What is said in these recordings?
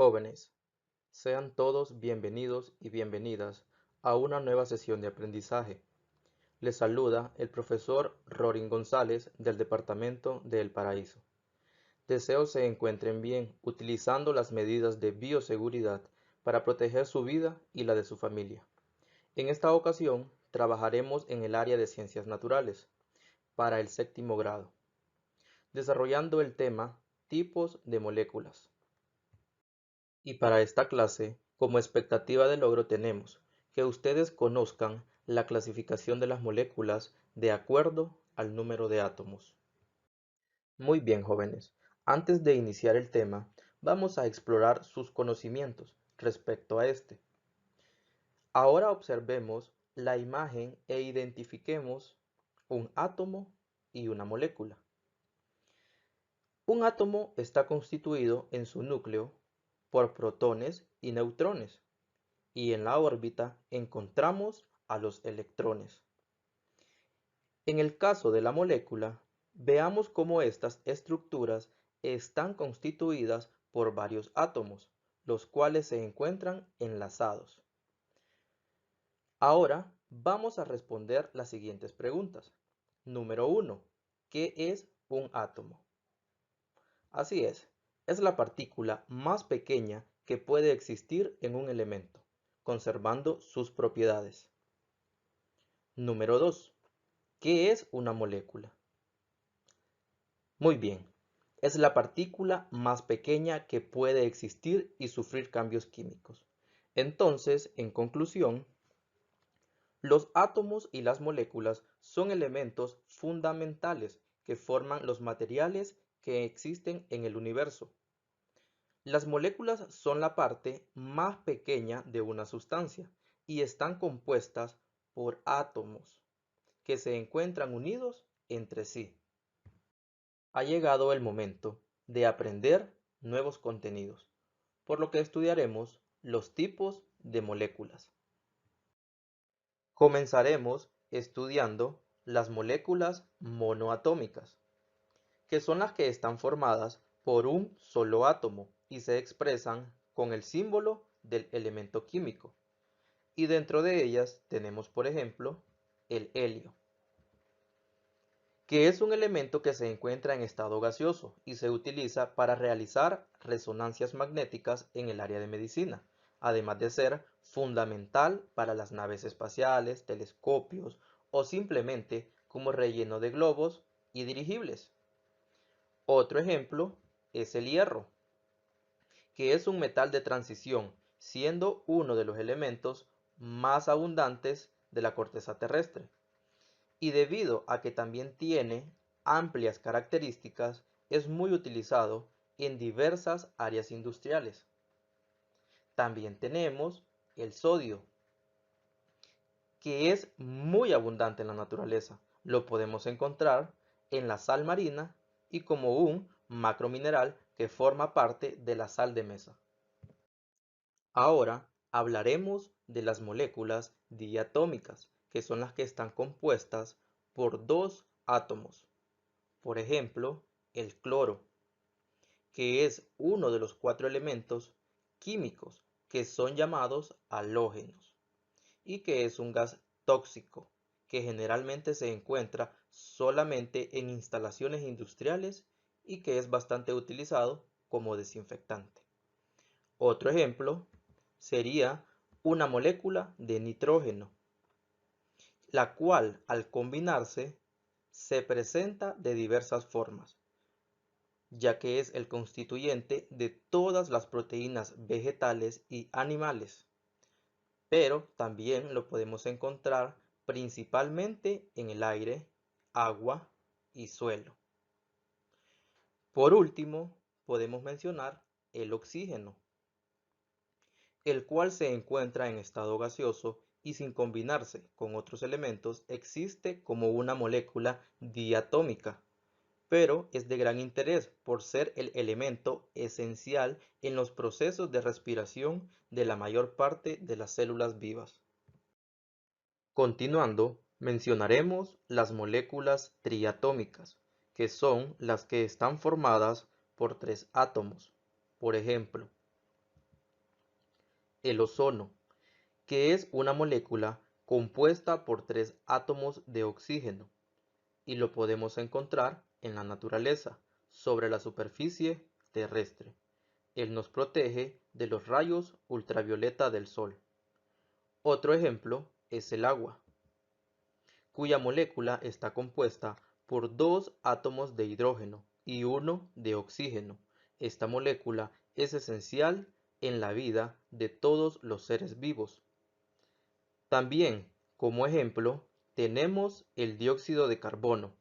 Jóvenes, sean todos bienvenidos y bienvenidas a una nueva sesión de aprendizaje. Les saluda el profesor Rorin González del Departamento de El Paraíso. Deseo se encuentren bien utilizando las medidas de bioseguridad para proteger su vida y la de su familia. En esta ocasión trabajaremos en el área de ciencias naturales para el séptimo grado, desarrollando el tema tipos de moléculas. Y para esta clase, como expectativa de logro tenemos que ustedes conozcan la clasificación de las moléculas de acuerdo al número de átomos. Muy bien, jóvenes. Antes de iniciar el tema, vamos a explorar sus conocimientos respecto a este. Ahora observemos la imagen e identifiquemos un átomo y una molécula. Un átomo está constituido en su núcleo por protones y neutrones, y en la órbita encontramos a los electrones. En el caso de la molécula, veamos cómo estas estructuras están constituidas por varios átomos, los cuales se encuentran enlazados. Ahora vamos a responder las siguientes preguntas. Número 1. ¿Qué es un átomo? Así es la partícula más pequeña que puede existir en un elemento, conservando sus propiedades. Número 2. ¿Qué es una molécula? Muy bien, es la partícula más pequeña que puede existir y sufrir cambios químicos. Entonces, en conclusión, los átomos y las moléculas son elementos fundamentales que forman los materiales que existen en el universo. Las moléculas son la parte más pequeña de una sustancia y están compuestas por átomos que se encuentran unidos entre sí. Ha llegado el momento de aprender nuevos contenidos, por lo que estudiaremos los tipos de moléculas. Comenzaremos estudiando las moléculas monoatómicas, que son las que están formadas por un solo átomo y se expresan con el símbolo del elemento químico. Y dentro de ellas tenemos, por ejemplo, el helio, que es un elemento que se encuentra en estado gaseoso y se utiliza para realizar resonancias magnéticas en el área de medicina, además de ser fundamental para las naves espaciales, telescopios o simplemente como relleno de globos y dirigibles. Otro ejemplo es el hierro, que es un metal de transición, siendo uno de los elementos más abundantes de la corteza terrestre. Y debido a que también tiene amplias características, es muy utilizado en diversas áreas industriales. También tenemos el sodio, que es muy abundante en la naturaleza. Lo podemos encontrar en la sal marina y como un macromineral que forma parte de la sal de mesa. Ahora hablaremos de las moléculas diatómicas, que son las que están compuestas por dos átomos. Por ejemplo, el cloro, que es uno de los 4 elementos químicos que son llamados halógenos y que es un gas tóxico que generalmente se encuentra solamente en instalaciones industriales y que es bastante utilizado como desinfectante. Otro ejemplo sería una molécula de nitrógeno, la cual al combinarse se presenta de diversas formas, ya que es el constituyente de todas las proteínas vegetales y animales, pero también lo podemos encontrar principalmente en el aire, agua y suelo. Por último, podemos mencionar el oxígeno, el cual se encuentra en estado gaseoso y sin combinarse con otros elementos existe como una molécula diatómica, pero es de gran interés por ser el elemento esencial en los procesos de respiración de la mayor parte de las células vivas. Continuando, mencionaremos las moléculas triatómicas, que son las que están formadas por 3 átomos. Por ejemplo, El ozono, que es una molécula compuesta por 3 átomos de oxígeno y lo podemos encontrar en la naturaleza, sobre la superficie terrestre. Él nos protege de los rayos ultravioleta del sol. Otro ejemplo es el agua, cuya molécula está compuesta por 2 átomos de hidrógeno y uno de oxígeno. Esta molécula es esencial en la vida de todos los seres vivos. También, como ejemplo, tenemos el dióxido de carbono,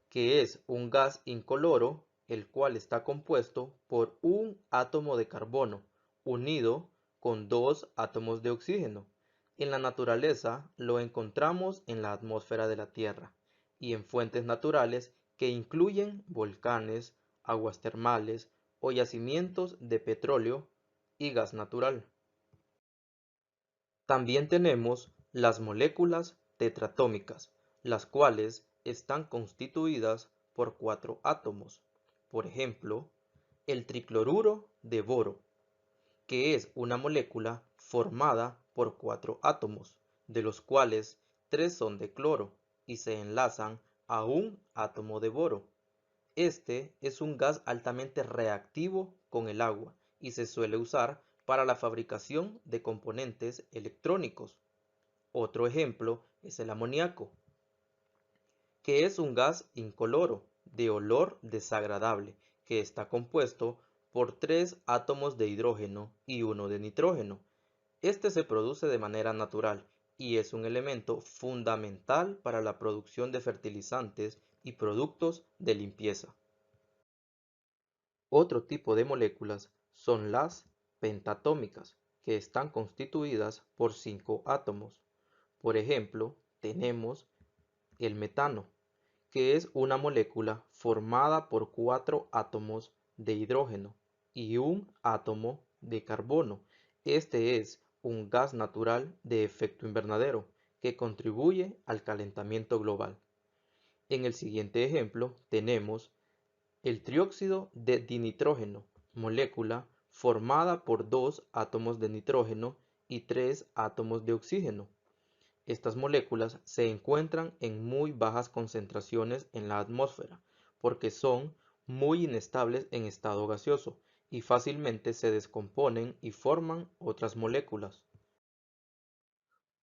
que es un gas incoloro, el cual está compuesto por un átomo de carbono unido con 2 átomos de oxígeno. En la naturaleza lo encontramos en la atmósfera de la Tierra y en fuentes naturales que incluyen volcanes, aguas termales o yacimientos de petróleo y gas natural. También tenemos las moléculas tetratómicas, las cuales están constituidas por 4 átomos. Por ejemplo, el tricloruro de boro, que es una molécula formada por 4 átomos, de los cuales 3 son de cloro y se enlazan a un átomo de boro. Este es un gas altamente reactivo con el agua y se suele usar para la fabricación de componentes electrónicos. Otro ejemplo es el amoníaco, que es un gas incoloro de olor desagradable que está compuesto por 3 átomos de hidrógeno y uno de nitrógeno. Este se produce de manera natural y es un elemento fundamental para la producción de fertilizantes y productos de limpieza. Otro tipo de moléculas son las pentatómicas, que están constituidas por 5 átomos. Por ejemplo, tenemos el metano, que es una molécula formada por 4 átomos de hidrógeno y un átomo de carbono. Este es un gas natural de efecto invernadero que contribuye al calentamiento global. En el siguiente ejemplo tenemos el trióxido de dinitrógeno, molécula formada por 2 átomos de nitrógeno y 3 átomos de oxígeno. Estas moléculas se encuentran en muy bajas concentraciones en la atmósfera porque son muy inestables en estado gaseoso y fácilmente se descomponen y forman otras moléculas.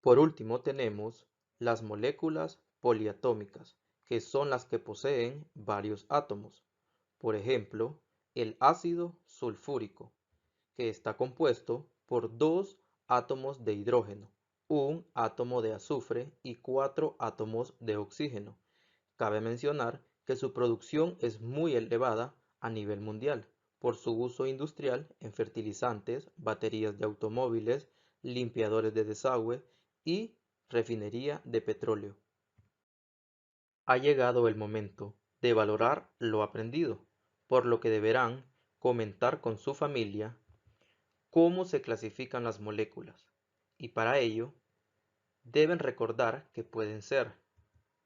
Por último tenemos las moléculas poliatómicas, que son las que poseen varios átomos. Por ejemplo, el ácido sulfúrico, que está compuesto por 2 átomos de hidrógeno, un átomo de azufre y 4 átomos de oxígeno. Cabe mencionar que su producción es muy elevada a nivel mundial por su uso industrial en fertilizantes, baterías de automóviles, limpiadores de desagüe y refinería de petróleo. Ha llegado el momento de valorar lo aprendido, por lo que deberán comentar con su familia cómo se clasifican las moléculas, y para ello deben recordar que pueden ser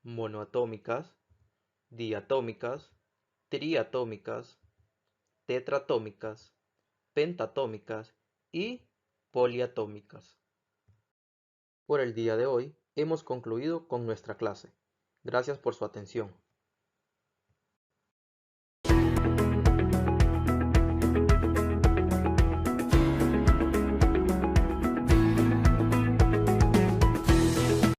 monoatómicas, diatómicas, triatómicas, tetratómicas, pentatómicas y poliatómicas. Por el día de hoy hemos concluido con nuestra clase. Gracias por su atención.